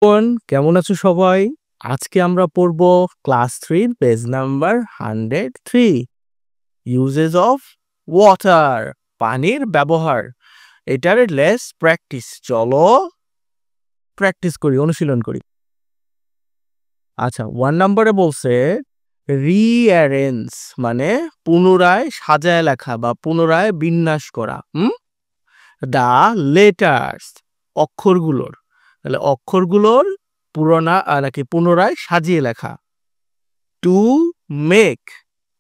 কেমন আছো সবাই? আজকে আমরা পড়ব class 3 page number 103 uses of water পানির ব্যবহার। এটার লেস প্র্যাকটিস। চলো প্র্যাকটিস করি, অনুশীলন করি। আচ্ছা, 1 নম্বরে বলছে রিঅ্যারেঞ্জ মানে পুনরায় সাজায় লেখা বা পুনরায় বিন্যাস করা। দা লেটার্স অক্ষরগুলোর, তাহলে অক্ষরগুলোর পুনরায় সাজিয়ে লেখা। টু মেক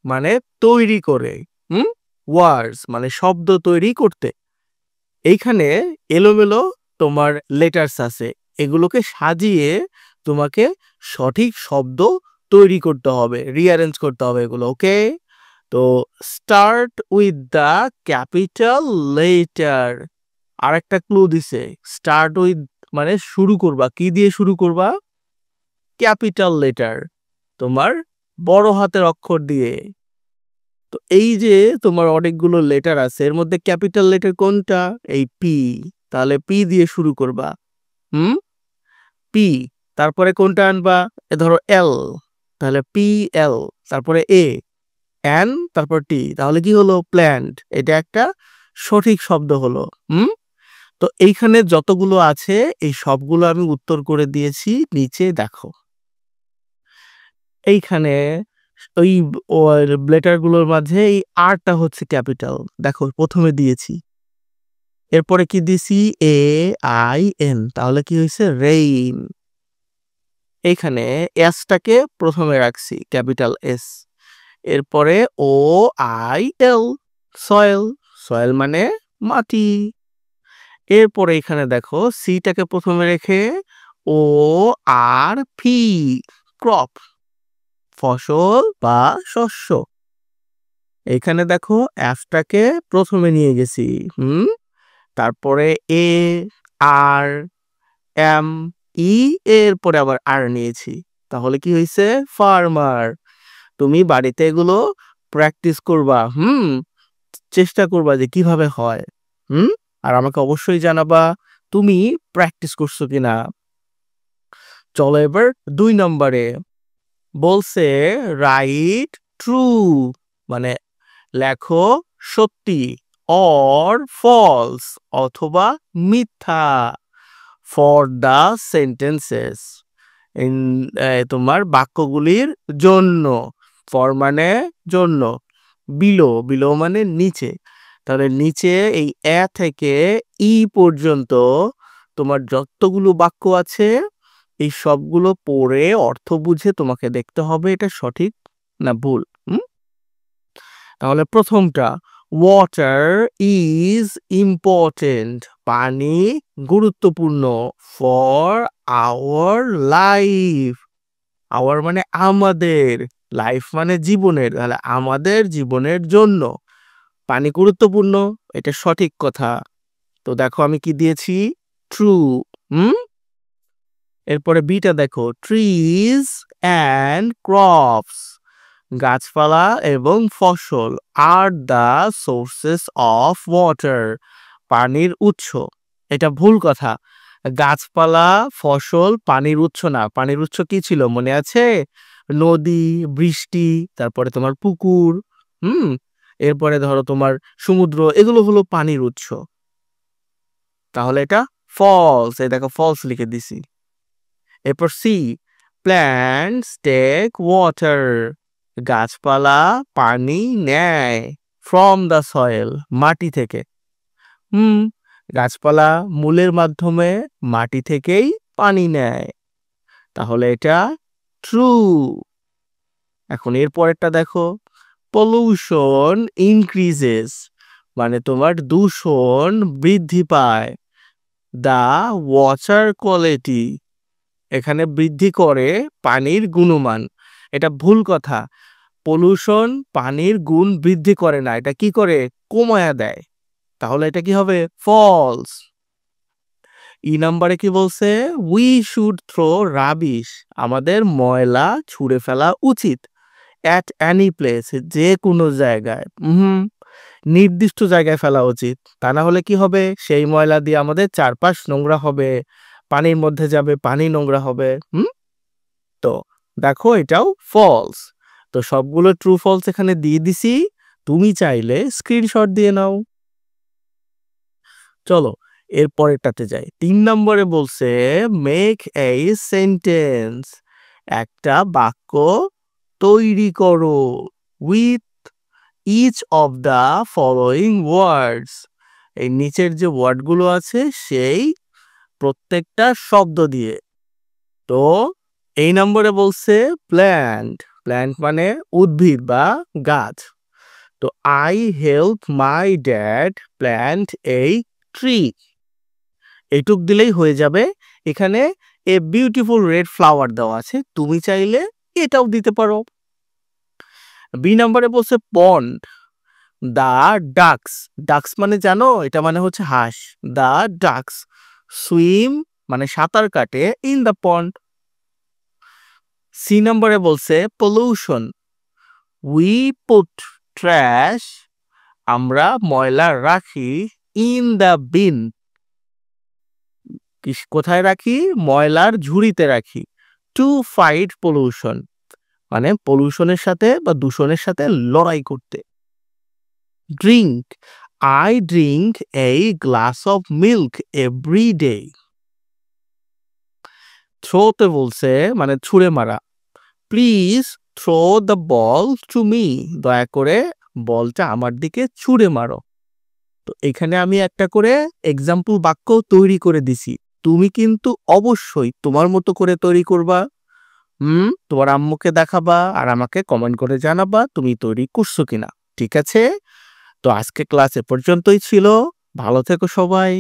মানে তৈরি করে, ওয়ার্ডস মানে শব্দ তৈরি করতে। এইখানে এলোমেলো তোমার লেটার্স আছে, এগুলোকে সাজিয়ে তোমাকে সঠিক শব্দ তৈরি করতে হবে, রিঅ্যারেঞ্জ করতে হবে এগুলো। ওকে, তো start with the capital letter. আর একটা ক্লু দিছে, স্টার্ট উইথ মানে শুরু করবা, কি দিয়ে শুরু করবা? ক্যাপিটাল লেটার, তোমার বড় হাতের অক্ষর দিয়ে। তো এই যে তোমার অনেকগুলো লেটার আছে, এর মধ্যে ক্যাপিটাল লেটার কোনটা? এই পি, তাহলে পি দিয়ে শুরু করবা। পি, তারপরে কোনটা আনবা? ধরো এল, তাহলে পি এল, তারপরে এ এন, তারপর টি, তাহলে কি হলো? প্ল্যান্ট। এটা একটা সঠিক শব্দ হলো। তো এইখানে যতগুলো আছে এই সবগুলো আমি উত্তর করে দিয়েছি, নিচে দেখো। এইখানে ওই লেটার গুলোর মাঝে এই আরটা হচ্ছে ক্যাপিটাল, দেখো প্রথমে দিয়েছি। এরপরে কি দিছি? এ আই এন, তাহলে কি হয়েছে? রেইন। এইখানে এসটাকে প্রথমে রাখছি, ক্যাপিটাল এস। এরপরে ও আই এল, সয়েল, সয়েল মানে মাটি। এরপরে এখানে দেখো সিটাকে প্রথমে রেখে ও আর পি, ক্রপ, ফসল বা শস্য। এখানে দেখো অ্যাফটাকে প্রথমে নিয়ে গেছি, তারপরে এ আর এম ই, এরপরে আবার আর নিয়েছি, তাহলে কি হয়েছে? ফার্মার। তুমি বাড়িতে এগুলো প্র্যাকটিস করবা, চেষ্টা করবা যে কিভাবে হয়, আর আমাকে অবশ্যই জানাবা তুমি প্র্যাকটিস করছো কিনা। চলো এবার 2 নম্বরে বলছে রাইট ট্রু মানে লেখো সত্যি, অর ফলস অথবা মিথ্যা, ফর দ্য সেন্টেন্সেস তোমার বাক্যগুলির জন্য। ফর মানে জন্য, বিলো, বিলো মানে নিচে, তাহলে নিচে এই এ থেকে ই পর্যন্ত তোমার যতগুলো বাক্য আছে এই সবগুলো পড়ে অর্থ বুঝে তোমাকে দেখতে হবে এটা সঠিক না ভুল। তাহলে প্রথমটা, ওয়াটার ইজ ইম্পর্টেন্ট পানি গুরুত্বপূর্ণ, ফর আওয়ার লাইফ। আওয়ার মানে আমাদের, লাইফ মানে জীবনের, তাহলে আমাদের জীবনের জন্য পানি গুরুত্বপূর্ণ, এটা সঠিক কথা। তো দেখো আমি কি দিয়েছি? ট্রু। এরপরে বিটা দেখো, ট্রিজ অ্যান্ড ক্রপস গাছপালা এবং ফসল are the sources of water পানির উৎস। এটা ভুল কথা, গাছপালা ফসল পানির উৎস না। পানির উৎস কি ছিল মনে আছে? নদী, বৃষ্টি, তারপরে তোমার পুকুর, এরপরে ধরো তোমার সমুদ্র, এগুলো হলো পানির উৎস। তাহলে এটা ফলস, এই দেখো ফলস লিখে দিছি। এরপর সি, প্ল্যান্টস টেক ওয়াটার গাছপালা পানি নেয়, ফ্রম দ্য সয়েল মাটি থেকে। গাছপালা মূলের মাধ্যমে মাটি থেকেই পানি নেয়, তাহলে এটা ট্রু। এখন এর পরেরটা দেখো, পলিউশন ইনক্রিজেস মানে তোমার দূষণ বৃদ্ধি পায়, দা ওয়াটার কোয়ালিটি এখানে বৃদ্ধি করে পানির গুণমান। এটা ভুল কথা, পলিউশন পানির গুণ বৃদ্ধি করে না, এটা কি করে? কমায়া দেয়, তাহলে এটা কি হবে? ফলস। ই নাম্বারে কি বলছে? উই শুড থ্রো রাবিশ আমাদের ময়লা ছুঁড়ে ফেলা উচিত, অ্যাট এনি প্লেস যে কোনো জায়গায়, নির্দিষ্ট জায়গায় ফেলা উচিত, তা না হলে কি হবে? সেই ময়লা দিয়ে আমাদের চারপাশ নোংরা হবে, পানির মধ্যে যাবে, পানি নোংরা হবে। তো দেখো এটাও ফলস। তো সবগুলো ট্রু ফলস এখানে দিয়ে দিছি, তুমি চাইলে স্ক্রিনশট দিয়ে নাও। চলো এর পরেরটাতে যাই। 3 নম্বরে বলছে মেক এ সেন্টেন্স, একটা বাক্য তৈরি করো with each of the following words. এই নিচের যে ওয়ার্ডগুলো আছে সেই প্রত্যেকটা শব্দ দিয়ে। তো এই নম্বরে বলছে প্ল্যান্ট, প্ল্যান্ট মানে উদ্ভিদ বা গাছ। তো I help my dad plant এই ট্রি, এইটুক দিলেই হয়ে যাবে। এখানে এ বিউটিফুল রেড ফ্লাওয়ার দেওয়া আছে, তুমি চাইলে এটাও দিতে পারো। বি নম্বরে বলছে পন্ড, দা ডাকস, ডাকস মানে জানো এটা মানে হচ্ছে হাঁস। দা ডাকস সুইম মানে সাঁতার কাটে ইন দ্য পন্ড। সি নম্বরে বলছে পলিউশন, উই পুট ট্র্যাশ, আমরা ময়লা রাখি ইন দ্য বিন, কোথায় রাখি, ময়লার ঝুড়িতে রাখি। টু ফাইট পলিউশন মানে পলিউশনের সাথে বা দূষণের সাথে লড়াই করতে। Drink, I drink a glass of milk every day. থ্রোতে বলছে মানে ছুঁড়ে মারা, please throw the ball to me, দয়া করে বলটা আমার দিকে ছুঁড়ে মারো। তো এখানে আমি একটা করে এক্সাম্পল বাক্য তৈরি করে দিছি, তুমি কিন্তু অবশ্যই তোমার মতো করে তৈরি করবা। তোমার আম্মুকে দেখাবা আর আমাকে কমেন্ট করে জানাবা তুমি তৈরি করছো কিনা। ঠিক আছে? তো আজকে ক্লাস এ পর্যন্তই ছিল। ভালো থেকো সবাই।